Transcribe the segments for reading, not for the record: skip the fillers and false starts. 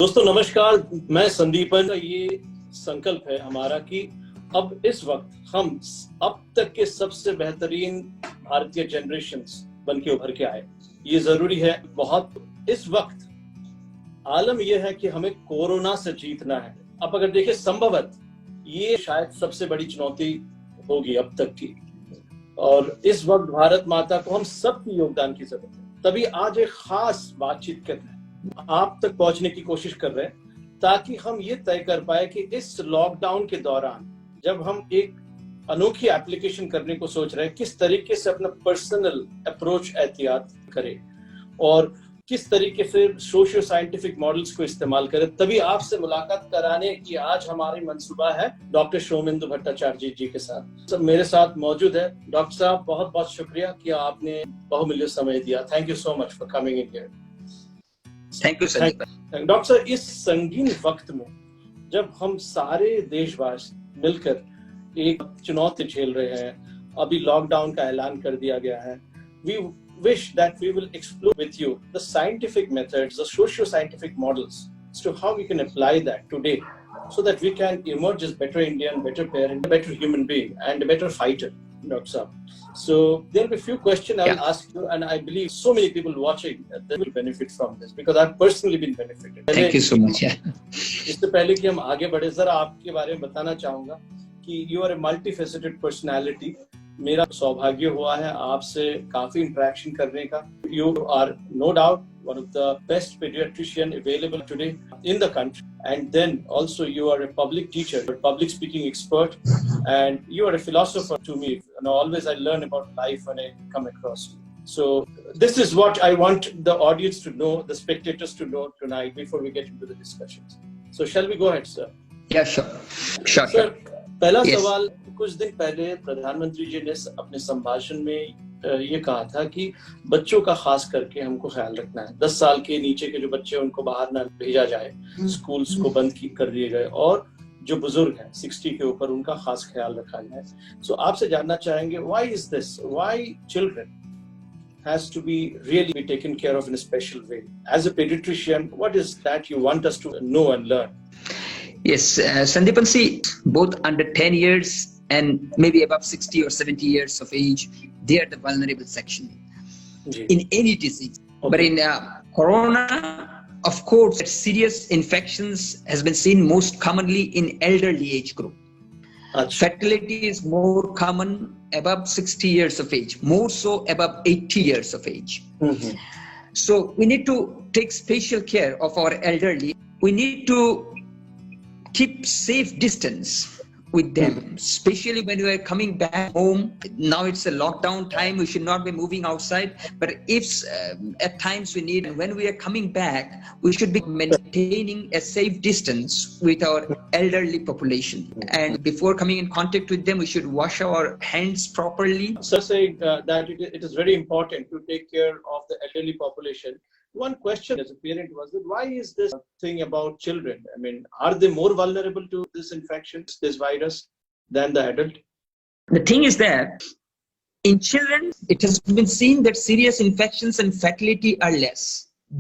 दोस्तों नमस्कार, मैं संदीपन। ये संकल्प है हमारा कि अब इस वक्त हम अब तक के सबसे बेहतरीन भारतीय जनरेशंस बन के उभर के आए। ये जरूरी है बहुत। इस वक्त आलम यह है कि हमें कोरोना से जीतना है। अब अगर देखिए, संभवत ये शायद सबसे बड़ी चुनौती होगी अब तक की, और इस वक्त भारत माता को हम सबकी योगदान की जरूरत है। तभी आज एक खास बातचीत कर रहे हैं, आप तक पहुंचने की कोशिश कर रहे हैं, ताकि हम ये तय कर पाए कि इस लॉकडाउन के दौरान जब हम एक अनोखी एप्लीकेशन करने को सोच रहे हैं, किस तरीके से अपना पर्सनल अप्रोच एहतियात करें और किस तरीके से सोशियो साइंटिफिक मॉडल्स को इस्तेमाल करें। तभी आपसे मुलाकात कराने की आज हमारी मंसूबा है डॉक्टर शोमेंदु भट्टाचार्य जी के साथ। सब मेरे साथ मौजूद है। डॉक्टर साहब, बहुत बहुत शुक्रिया कि आपने बहुमूल्य समय दिया। Thank you so much for coming in here. Thank you sir. Doctor साहब, इस संगीन वक्त में जब हम सारे देशवासी मिलकर एक चुनौती झेल रहे हैं, अभी लॉकडाउन का ऐलान कर दिया गया है, we wish that we will explore with you the scientific methods, the socio-scientific models as to how we can apply that today so that we can emerge as better Indian, better parent, better human being and a better fighter, Dr. Saab. So there will be a few questions I will ask you, and I believe so many people watching they will benefit from this because I've personally been benefited. Thank you so much. इससे पहले कि हम आगे बढ़े, जरा आपके बारे में बताना चाहूंगा कि you are a multifaceted personality. मेरा सौभाग्य हुआ है आपसे काफी इंटरेक्शन करने का। You are no doubt one of the best pediatrician available today in the country, and then also you are a public teacher, a public speaking expert, and you are a philosopher to me. And always I learn about life when I come across you. So this is what I want the audience to know, the spectators to know tonight before we get into the discussions. So shall we go ahead, sir? Yeah, sure. Sir, पहला सवाल, कुछ दिन पहले प्रधानमंत्री जी ने अपने संभाषण में ये कहा था कि बच्चों का खास करके हमको ख्याल रखना है। 10 साल के नीचे के जो बच्चे उनको बाहर ना भेजा जाए, स्कूल्स को बंद कर दिए गए, और जो बुजुर्ग हैं 60 के ऊपर उनका खास ख्याल रखा जाए। सो आपसे जानना चाहेंगे, why is this, why children has to be really be taken care of in a special way? As a pediatrician, what is that you want us to know and learn? Yes, Sandipan, see, both under 10 years and maybe above 60 or 70 years of age, they are the vulnerable section in any disease. Okay. But in corona, of course, serious infections has been seen most commonly in elderly age group. Fatality is more common above 60 years of age, more so above 80 years of age. So we need to take special care of our elderly. We need to keep safe distance with them, especially when we are coming back home. Now it's a lockdown time, we should not be moving outside, but if at times we need, when we are coming back, we should be maintaining a safe distance with our elderly population, and before coming in contact with them, we should wash our hands properly. Sir saying that it is very important to take care of the elderly population. One question as a parent was that why is this thing about children? I mean, are they more vulnerable to this infection, this virus, than the adult? The thing is that in children, it has been seen that serious infections and fatality are less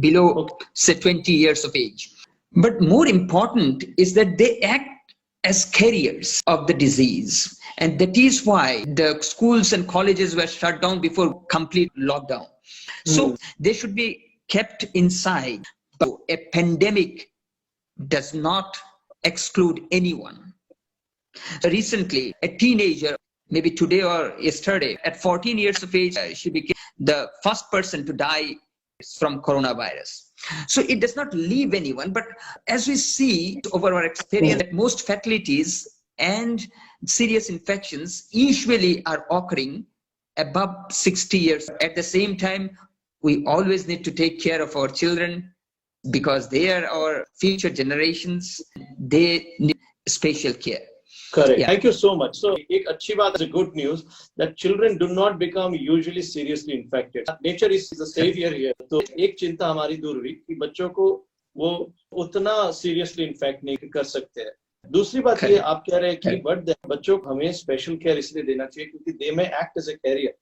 below, say, 20 years of age. But more important is that they act as carriers of the disease. And that is why the schools and colleges were shut down before complete lockdown. So they should be kept inside. But a pandemic does not exclude anyone. Recently, a teenager, maybe today or yesterday, at 14 years of age, she became the first person to die from coronavirus. So it does not leave anyone, but as we see over our experience, that most fatalities and serious infections usually are occurring above 60 years. At the same time, we always need to take care of our children because they are our future generations. They need special care. Correct. Yeah. Thank you so much. So, एक अच्छी बात is good news that children do not become usually seriously infected. Nature is the savior here. तो एक चिंता हमारी दूर हुई कि बच्चों को वो उतना seriously infect नहीं कर सकते हैं। दूसरी बात ये आप कह रहे हैं कि बच्चों को हमें स्पेशल केयर इसलिए देना चाहिए क्योंकि they may act as a carrier.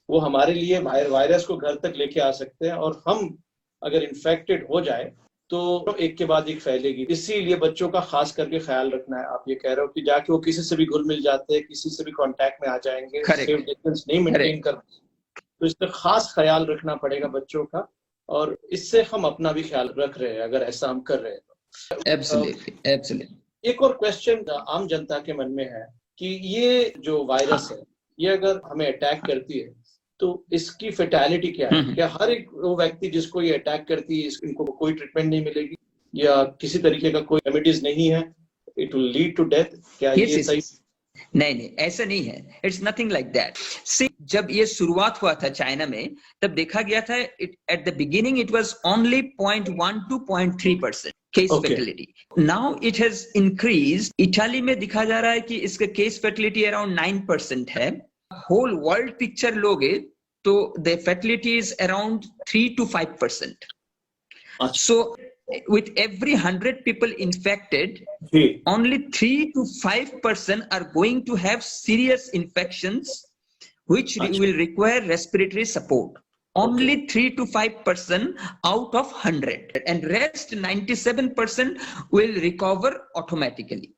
वो हमारे लिए वायरस को घर तक लेके आ सकते हैं, और हम अगर इन्फेक्टेड हो जाए तो एक के बाद एक फैलेगी। इसीलिए बच्चों का खास करके ख्याल रखना है। आप ये कह रहे हो कि जाके वो किसी से भी घुल मिल जाते हैं, किसी से भी कांटेक्ट में आ जाएंगे, सेफ डिस्टेंस नहीं मेंटेन कर, तो इसका खास ख्याल रखना पड़ेगा बच्चों का, और इससे हम अपना भी ख्याल रख रहे हैं अगर ऐसा हम कर रहे हैं तो। एब्सोल्युटली। एक और क्वेश्चन आम जनता के मन में है कि ये जो वायरस है, ये अगर हमें अटैक करती है तो इसकी फेटैलिटी क्या है? क्या हर एक वो व्यक्ति जिसको ये अटैक करती है इनको कोई ट्रीटमेंट नहीं मिलेगी, या किसी तरीके का कोई रेमेडीज नहीं है, it will lead to death? क्या ये सही? नहीं, ऐसा नहीं है। It's nothing like that. See, जब ये शुरुआत हुआ था चाइना में, तब देखा गया था at the beginning it was only 0.1 to 0.3% case fatality. Now it has increased. Italy में दिखा जा रहा है कि इसका केस फैटिलिटी अराउंड 9% है। होल वर्ल्ड पिक्चर लोगे तो the fatality is around 3 to 5%। So with every 100 people infected, only 3 to 5% are going to have serious infections which will require respiratory support. Only 3 to 5% out of 100, and rest 97% will recover automatically.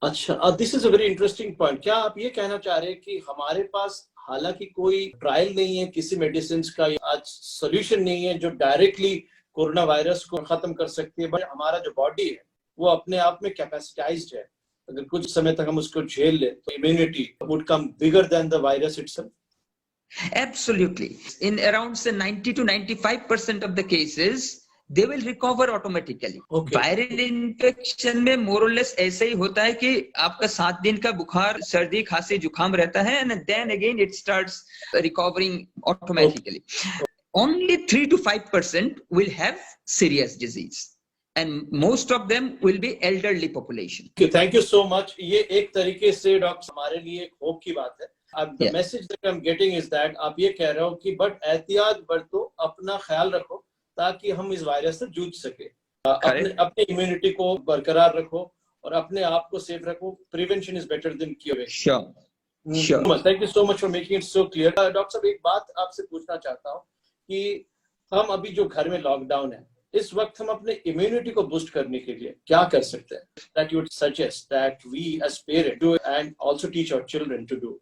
अच्छा, this is a very interesting point. क्या आप ये कहना चाह रहे हैं कि हमारे पास हालांकि कोई ट्रायल नहीं है किसी मेडिसिन का, आज सोल्यूशन नहीं है जो डायरेक्टली कोरोना वायरस को खत्म कर सकती है, बट हमारा जो बॉडी है वो अपने आप में कैपेसिटाइज्ड है। अगर कुछ समय तक हम उसको झेल ले तो immunity would come bigger than the virus itself. Absolutely. In around say 90 to 95% of the cases, they will recover automatically. Viral infection में more or less ऐसे ही होता है कि आपका 7 दिन का बुखार, सर्दी, खांसी, जुकाम रहता है, and then again it starts recovering automatically. Only 3 to 5% will have serious disease, and most of them will be elderly population. Thank you so much. ये एक तरीके से डॉक्टर हमारे लिए एक होप की बात है। The message that I'm getting is that आप ये कह रहे हो कि बट एहतियात बरतो, अपना ख्याल रखो ताकि हम इस वायरस से जूझ सके। अपने इम्यूनिटी को बरकरार रखो और अपने आप को सेफ रखो। Prevention is better than cure. Sure. Thank you so much for making it so clear. Doctor साहब, एक बात आपसे पूछना चाहता हूँ कि हम अभी जो घर में लॉकडाउन है, इस वक्त हम अपने इम्यूनिटी को बूस्ट करने के लिए क्या कर सकते हैं? That you would suggest that we as parents do and also teach our children to do.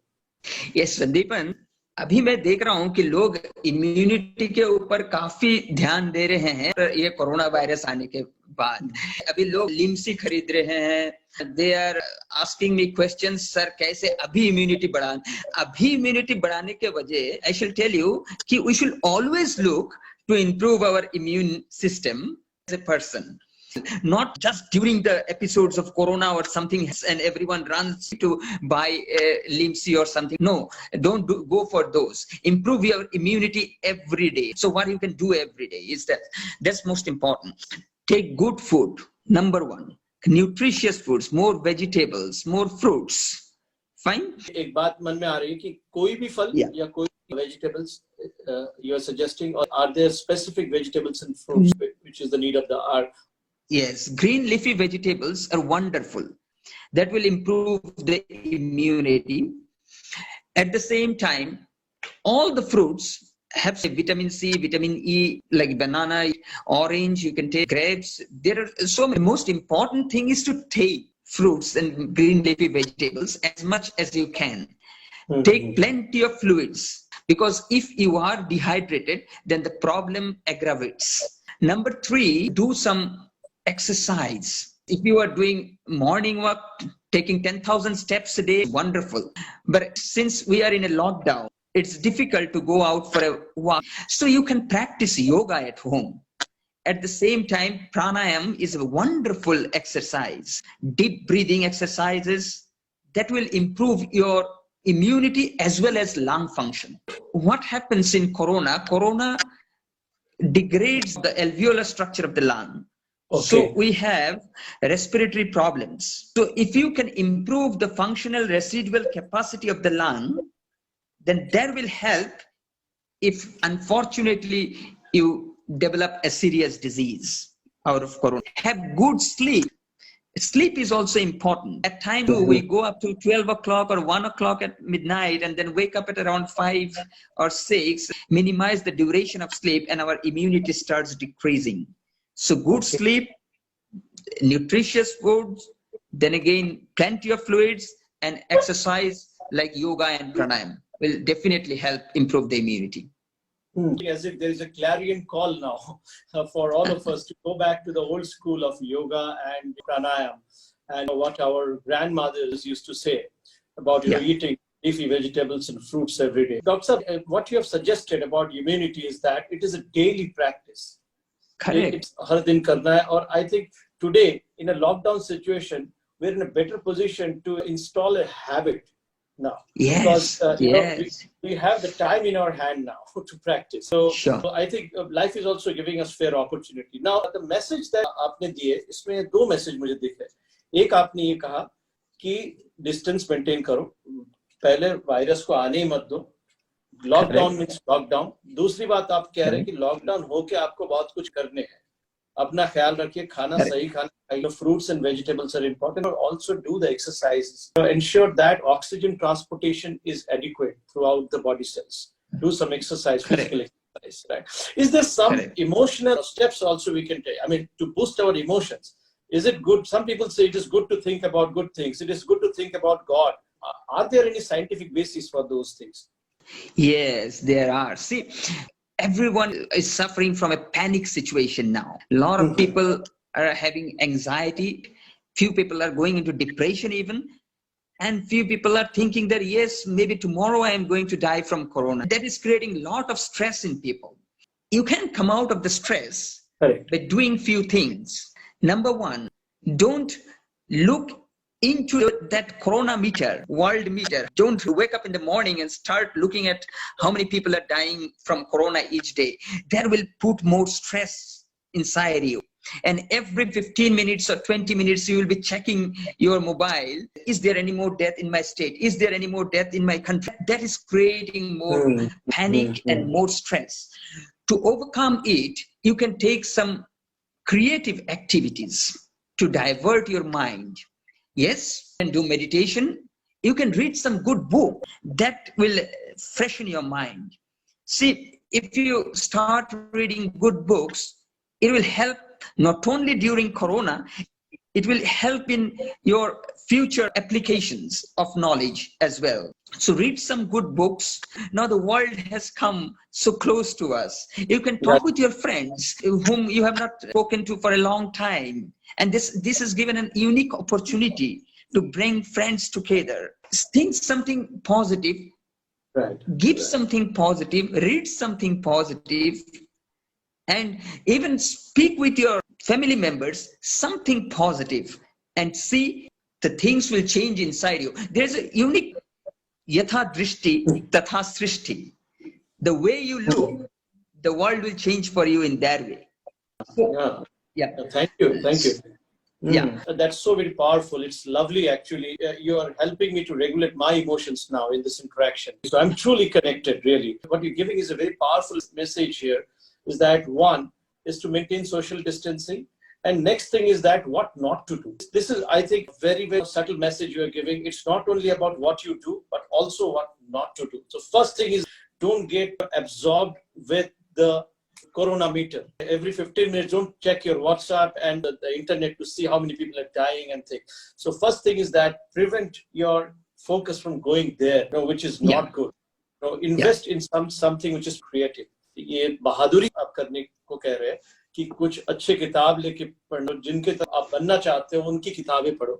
Yes, Sandipan, अभी मैं देख रहा हूँ कि लोग इम्यूनिटी के ऊपर काफी ध्यान दे रहे हैं ये कोरोना वायरस आने के बाद। अभी लोग लिम्सी खरीद रहे हैं। They are asking me questions, sir कैसे अभी इम्यूनिटी बढ़ाएं? अभी इम्यूनिटी बढ़ाने के वजह आई शैल टेल यू कि we should always look to improve our immune system as a person. Not just during the episodes of corona or something and everyone runs to buy Limsi or something. No, don't go for those. Improve your immunity every day. So what you can do every day is that's most important. Take good food, number 1. Nutritious foods, more vegetables, more fruits. Fine? एक बात मन में आ रही है कि कोई भी फल या कोई vegetables you are suggesting, or are there specific vegetables and fruits which is the need of the hour? Yes, green leafy vegetables are wonderful. That will improve the immunity. At the same time, all the fruits have vitamin C, vitamin E, like banana, orange, you can take grapes. There are so many. Most important thing is to take fruits and green leafy vegetables as much as you can. Take plenty of fluids, because if you are dehydrated, then the problem aggravates. Number 3, do some exercise. If you are doing morning walk, taking 10,000 steps a day, wonderful. But since we are in a lockdown, it's difficult to go out for a walk. So you can practice yoga at home. At the same time, pranayam is a wonderful exercise. Deep breathing exercises that will improve your immunity as well as lung function. What happens in corona? Corona degrades the alveolar structure of the lung. So we have respiratory problems. So if you can improve the functional residual capacity of the lung, then that will help if unfortunately you develop a serious disease out of corona. Have good sleep. Sleep is also important. At times we go up to 12 o'clock or 1 o'clock at midnight and then wake up at around 5 or 6, minimize the duration of sleep and our immunity starts decreasing. So good sleep, nutritious foods, then again plenty of fluids, and exercise like yoga and pranayam will definitely help improve the immunity. As if there is a clarion call now for all of us to go back to the old school of yoga and pranayam and what our grandmothers used to say about eating leafy vegetables and fruits every day. Doctor, what you have suggested about immunity is that it is a daily practice. Correct. It's har din karna hai. Or I think today in a lockdown situation, we're in a better position to install a habit now. Yes, Because we have the time in our hand now to practice. So, sure. so I think life is also giving us fair opportunity. Now, the message that आपने दिए, इसमें दो message मुझे दिख रहे. एक आपने ये कहा कि distance maintain करो. पहले वायरस को आने ही मत दो. Lockdown means lockdown. दूसरी बात आप कह रहे हैं कि लॉकडाउन होके आपको बहुत कुछ करने हैं. अपना ख्याल रखिए, खाना सही खाना. Fruits and vegetables are important, but also do the exercises to ensure that oxygen transportation is adequate throughout the body cells. Do some exercise, physical exercise, right? Is there some emotional steps also we can take? I mean, to boost our emotions. Is it good? Some people say it is good to think about good things. It is good to think about God. Are there any scientific basis for those things? Yes, there are. See, everyone is suffering from a panic situation now. A lot of people are having anxiety. Few people are going into depression even. And few people are thinking that, yes, maybe tomorrow I am going to die from corona. That is creating a lot of stress in people. You can come out of the stress by doing few things. Number one, don't look into that corona meter, world meter. Don't wake up in the morning and start looking at how many people are dying from corona each day. That will put more stress inside you. And every 15 minutes or 20 minutes, you will be checking your mobile. Is there any more death in my state? Is there any more death in my country? That is creating more panic and more stress. To overcome it, you can take some creative activities to divert your mind. Yes, you can do meditation. You can read some good book that will freshen your mind. See, if you start reading good books, it will help not only during corona, it will help in your future applications of knowledge as well. So read some good books. Now the world has come so close to us. You can talk with your friends whom you have not spoken to for a long time. And this has given a unique opportunity to bring friends together. Think something positive, give something positive, read something positive, and even speak with your family members something positive, and see the things will change inside you. There's a unique yatha drishti tatha srishti. The way you look, the world will change for you in that way. Thank you. That's so very powerful. It's lovely, actually. You are helping me to regulate my emotions now in this interaction. So I'm truly connected, really. What you're giving is a very powerful message here. Is that one is to maintain social distancing, and next thing is that what not to do. This is, I think, very, very subtle message you are giving. It's not only about what you do, but also what not to do. So first thing is, don't get absorbed with the corona meter. Every 15 minutes, don't check your WhatsApp and the internet to see how many people are dying and things. So first thing is that prevent your focus from going there, which is not good. Invest in something which is creative. ये बहादुरी आप करने को कह रहे हैं कि कुछ अच्छे किताब लेके पढ़ो, जिनके तरह आप बनना चाहते हो उनकी किताबें पढ़ो,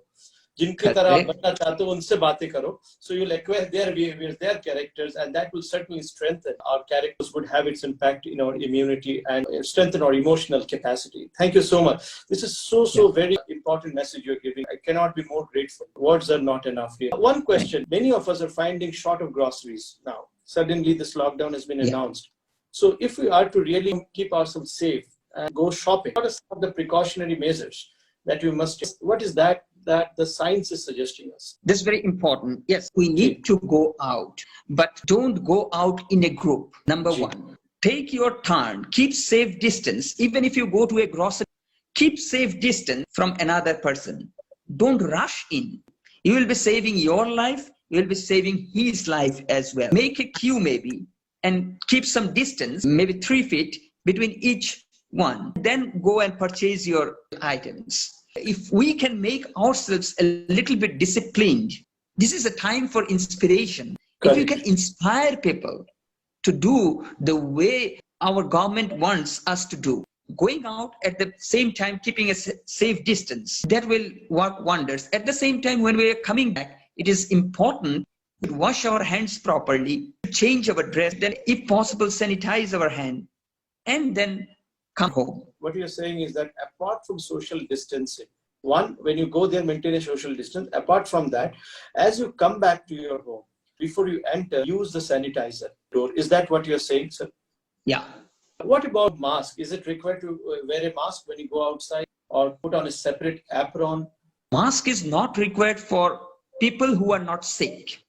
जिनके तरह आप बनना चाहते हो उनसे बातें करो. So you'll acquire their behaviors, their characters, and that will certainly strengthen our characters, would have its impact in our immunity and strengthen our emotional capacity. Thank you so much. This is so very important message you're giving. I cannot be more grateful. Words are not enough here. One question: many of us are finding short of groceries now. Suddenly this lockdown has been announced. So if we are to really keep ourselves safe and go shopping, what are some of the precautionary measures that we must take? What is that the science is suggesting us? This is very important. Yes, we need to go out, but don't go out in a group. Number one, take your turn, keep safe distance. Even if you go to a grocery, keep safe distance from another person. Don't rush in. You will be saving your life. You will be saving his life as well. Make a queue maybe, and keep some distance, maybe 3 feet between each one, then go and purchase your items. If we can make ourselves a little bit disciplined, this is a time for inspiration. If you can inspire people to do the way our government wants us to do, going out at the same time, keeping a safe distance, that will work wonders. At the same time, when we are coming back, it is important to wash our hands properly, change our dress, then if possible, sanitize our hand, and then come home. What you're saying is that apart from social distancing, one, when you go there, maintain a social distance. Apart from that, as you come back to your home, before you enter, use the sanitizer door. Is that what you're saying, sir? Yeah. What about mask? Is it required to wear a mask when you go outside or put on a separate apron? Mask is not required for people who are not sick.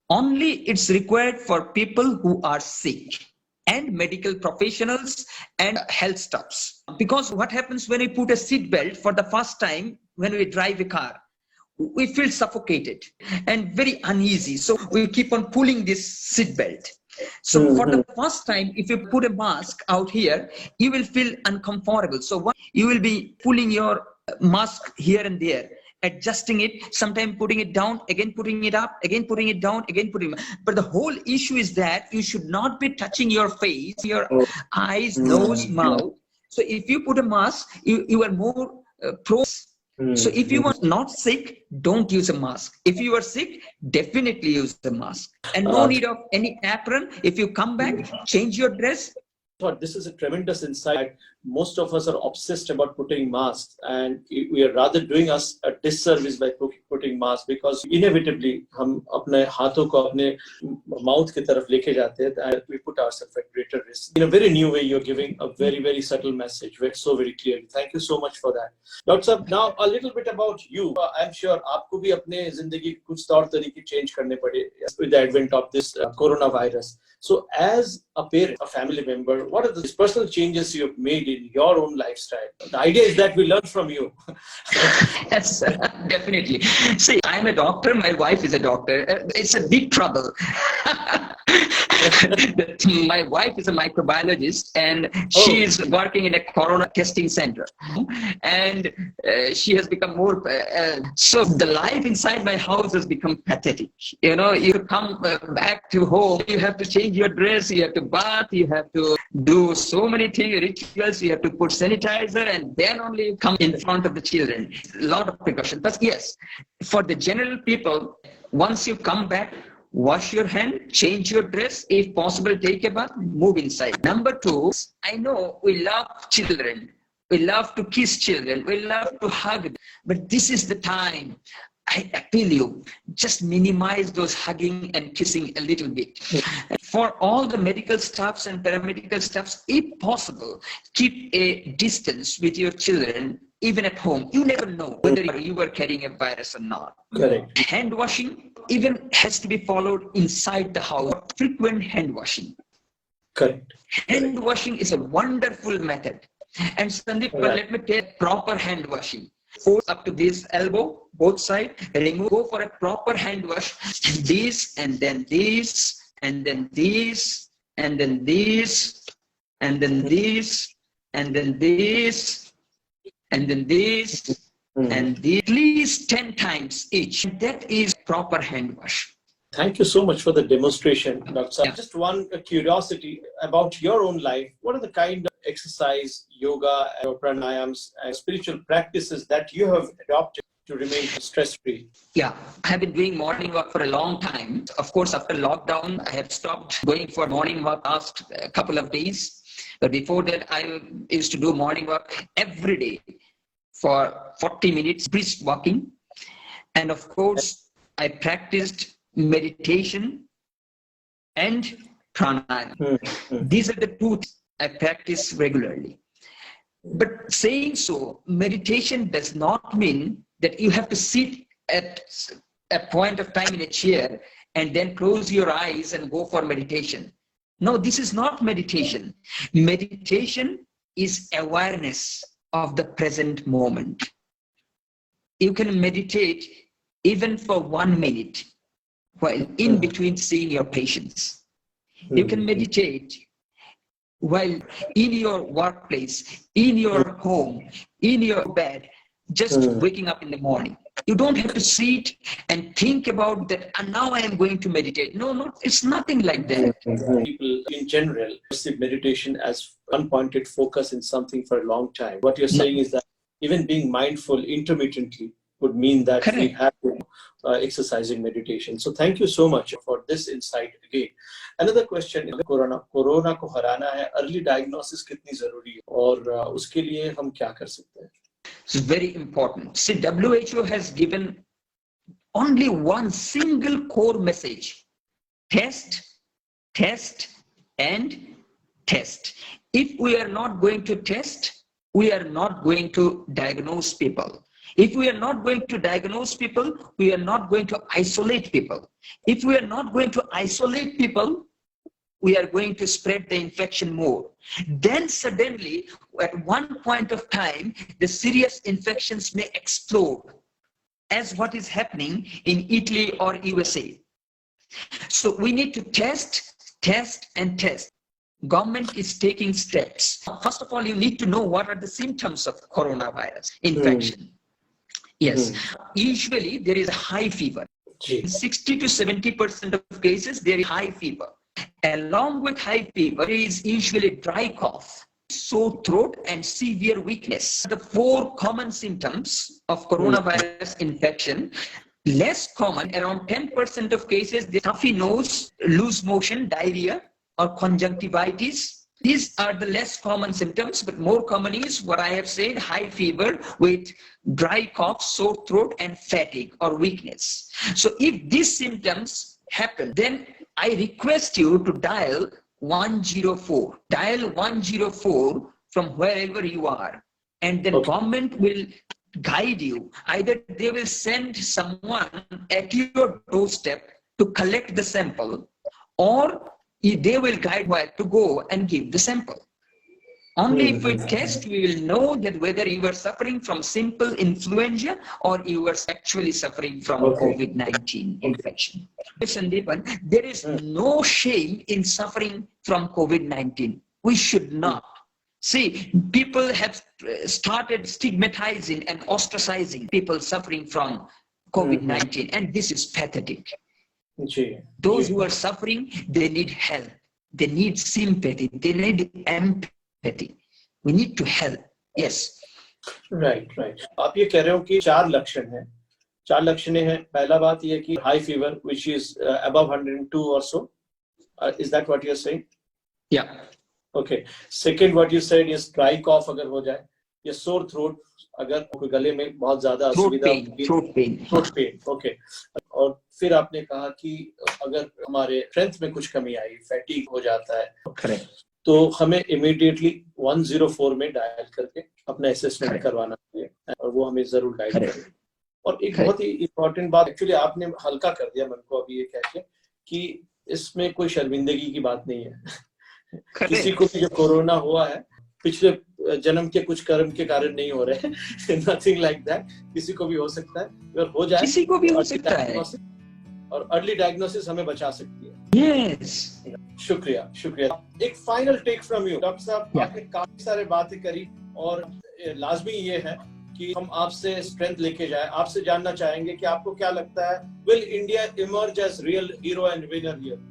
Only it's required for people who are sick and medical professionals and health staffs. Because what happens when we put a seat belt for the first time when we drive a car? We feel suffocated and very uneasy. So we keep on pulling this seat belt. So for the first time, if you put a mask out here, you will feel uncomfortable. So you will be pulling your mask here and there, adjusting it, sometimes putting it down, again putting it up, again putting it down, again putting it. But the whole issue is that you should not be touching your face, your eyes, nose, mouth. So if you put a mask, you are more pro. So if you are not sick, don't use a mask. If you are sick, definitely use the mask. And no need of any apron. If you come back, change your dress. This is a tremendous insight. Most of us are obsessed about putting masks, and we are rather doing us a disservice by putting masks, because inevitably हम अपने हाथों को अपने mouth की तरफ लेके जाते हैं, and we put ourselves at greater risk. In a very new way, you're giving a very, very subtle message, so very clearly. Thank you so much for that. Dr. Saab, now a little bit about you. I'm sure आपको भी अपने जिंदगी के कुछ तौर तरीके change करने पड़े with the advent of this coronavirus. So as a parent, a family member, what are the personal changes you've made in your own lifestyle? The idea is that we learn from you. Yes, definitely. See, I'm a doctor. My wife is a doctor. It's a big trouble. My wife is a microbiologist, and she is working in a corona testing center. And she has become more... so the life inside my house has become pathetic. You know, you come back to home, you have to change your dress, you have to bath, you have to do so many things, rituals, you have to put sanitizer, and then only you come in front of the children. A lot of precautions. But yes, for the general people, once you come back, wash your hand, change your dress, if possible, take a bath, move inside. Number two, I know we love children. We love to kiss children. We love to hug them. But this is the time. I appeal you, just minimize those hugging and kissing a little bit. For all the medical staffs and paramedical staffs, if possible, keep a distance with your children, even at home. You never know whether you are carrying a virus or not. Correct. Hand washing even has to be followed inside the house. Frequent hand washing. Correct. Hand washing is a wonderful method. And Sandeep, let me tell you, proper hand washing. Force up to this elbow, both sides, remove, go for a proper hand wash. This, and then this, and then this, and then this, and then this, and then this, and then this, and this, at least 10 times each. That is proper hand wash. Thank you so much for the demonstration, Dr. Saab. Just one curiosity about your own life. What are the kind of exercise, yoga, or pranayams, and spiritual practices that you have adopted to remain stress-free? Yeah, I have been doing morning walk for a long time. Of course, after lockdown, I have stopped going for morning walk last couple of days. But before that, I used to do morning walk every day for 40 minutes, brisk walking. And of course, I practiced meditation and pranayama. These are the two things I practice regularly. But saying so, meditation does not mean that you have to sit at a point of time in a chair and then close your eyes and go for meditation. No, this is not meditation. Meditation is awareness of the present moment. You can meditate even for 1 minute while in between seeing your patients. You can meditate while in your workplace, in your home, in your bed, just waking up in the morning. You don't have to sit and think about that, and now I am going to meditate. No, it's nothing like that. People in general perceive meditation as unpointed focus in something for a long time. What you're saying is that even being mindful intermittently would mean that we Correct. have to exercising meditation. So thank you so much for this insight again. Another question is corona को हराना है, early diagnosis कितनी जरूरी है और उसके लिए हम क्या कर सकते हैं? It's very important. See, WHO has given only one single core message: test, test, and test. If we are not going to test, we are not going to diagnose people. If we are not going to diagnose people, we are not going to isolate people. If we are not going to isolate people, we are going to spread the infection more. Then suddenly, at one point of time, the serious infections may explode, as what is happening in Italy or USA. So we need to test, test, and test. Government is taking steps. First of all, you need to know what are the symptoms of coronavirus infection. Yes, usually there is a high fever. In 60 to 70% of cases, there is high fever. Along with high fever is usually dry cough, sore throat, and severe weakness. The 4 common symptoms of coronavirus infection. Less common, around 10% of cases, the stuffy nose, loose motion, diarrhea, or conjunctivitis. These are the less common symptoms, but more common is what I have said: high fever with dry cough, sore throat, and fatigue or weakness. So if these symptoms happen, then I request you to dial 104. Dial 104 from wherever you are, and then government will guide you. Either they will send someone at your doorstep to collect the sample, or they will guide where to go and give the sample. Only if we test, we will know that whether you are suffering from simple influenza or you are actually suffering from COVID-19 infection. Sandeepan, there is no shame in suffering from COVID-19. We should not. See, people have started stigmatizing and ostracizing people suffering from COVID-19, and this is pathetic. Those who are suffering, they need help. They need sympathy. They need empathy. We need to help. Yes. Right. आप ये कह रहे हो कि 4 लक्षण हैं. 4 लक्षण हैं. पहला बात ये कि high fever, which is above 102 or so. Is that what you're saying? Yeah. Okay. Second, what you said is dry cough अगर हो जाए, या sore throat अगर गले में बहुत ज्यादा असुविधा होगी. Throat pain. Okay. और फिर आपने कहा कि अगर हमारे स्ट्रेंथ में कुछ कमी आई, फैटीग हो जाता है, Correct. तो हमें इमीडिएटली 104 में डायल करके अपना असेसमेंट करवाना चाहिए, और वो हमें जरूर गाइड करेगा. और एक बहुत ही इम्पोर्टेंट बात, एक्चुअली आपने हल्का कर दिया मन को अभी ये कह के कि इसमें कोई शर्मिंदगी की बात नहीं है. किसी को भी जो कोरोना हुआ है, पिछले जन्म के कुछ कर्म के कारण नहीं हो रहे. Nothing like that. किसी को भी हो सकता है, अगर हो जाए किसी को भी हो सकता है, और अर्ली डायग्नोसिस हमें बचा सकती है. Yes. शुक्रिया. एक final take from you doctor साहब. आपने काफी सारे बातें करी, और लाजमी ये है कि हम आपसे स्ट्रेंथ लेके जाए. आपसे जानना चाहेंगे कि आपको क्या लगता है, will India emerge as real hero and winner here?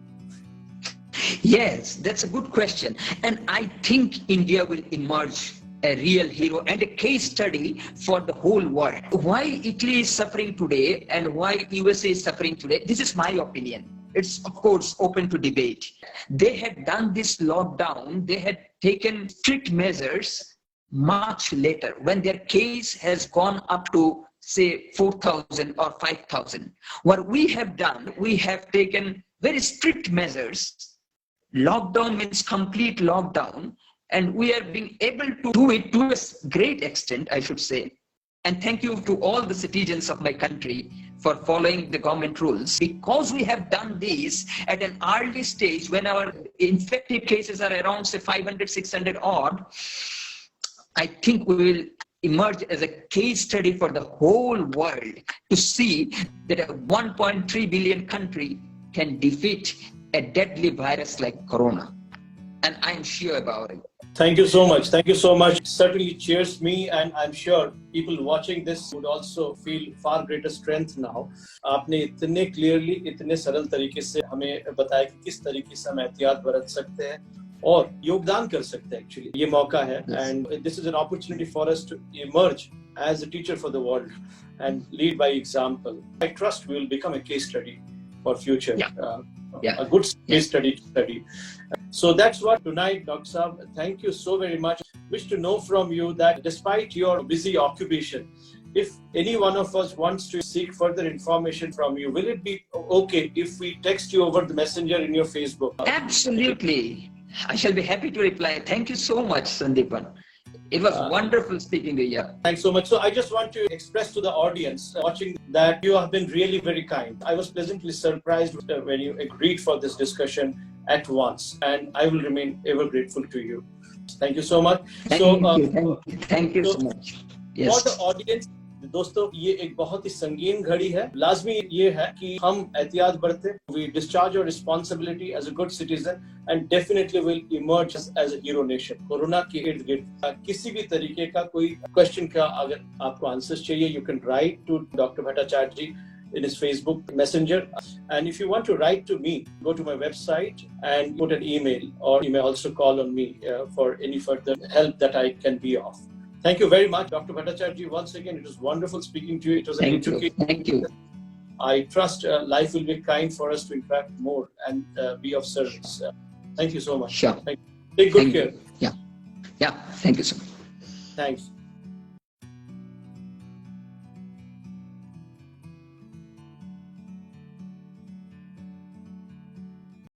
Yes, that's a good question. And I think India will emerge a real hero and a case study for the whole world. Why Italy is suffering today and why USA is suffering today, this is my opinion. It's of course open to debate. They had done this lockdown, they had taken strict measures much later, when their case has gone up to say 4,000 or 5,000. What we have done, we have taken very strict measures. Lockdown means complete lockdown, and we are being able to do it to a great extent, I should say. And thank you to all the citizens of my country for following the government rules. Because we have done this at an early stage, when our infected cases are around say 500, 600 odd, I think we will emerge as a case study for the whole world to see that a 1.3 billion country can defeat a deadly virus like corona. and I'm sure about it. Thank you so much. Thank you so much. It certainly cheers me, and I'm sure people watching this would also feel far greater strength now. आपने इतने clearly, इतने सरल तरीके से हमें बताया कि किस तरीके से हम एहतियात बरत सकते हैं और योगदान कर सकते हैं. Actually, ये मौका है, and this is an opportunity for us to emerge as a teacher for the world and lead by example. I trust we will become a case study for future. A good case study. So that's what tonight, Dr. Saab. Thank you so very much. Wish to know from you that despite your busy occupation, if any one of us wants to seek further information from you, will it be okay if we text you over the messenger in your Facebook? Absolutely. I shall be happy to reply. Thank you so much, Sandeepan. It was wonderful speaking to you. Thanks so much. So I just want to express to the audience watching that you have been really very kind. I was pleasantly surprised when you agreed for this discussion at once, and I will remain ever grateful to you. Thank you so much. Thank you so much. Yes. For the audience, दोस्तों ये एक बहुत ही संगीन घड़ी है. लाजमी ये है कि हम एहतियात बरतें. We discharge our responsibility as a good citizen and definitely will emerge as a hero nation. Corona के इर्द गिर्द किसी भी तरीके का कोई क्वेश्चन का अगर आपको आंसर्स चाहिए, you can write to Dr. Bhattacharya ji in his Facebook Messenger. And if you want to write to me, go to my website and put an email, or you may also call on me for any further help that I can be of. Thank you very much, Dr. Bhattacharya ji. Once again, it was wonderful speaking to you. It was an education. Thank you. I trust life will be kind for us to interact more and be of service. Thank you so much. Sure. Take good care. Yeah. Thank you so much. Thanks.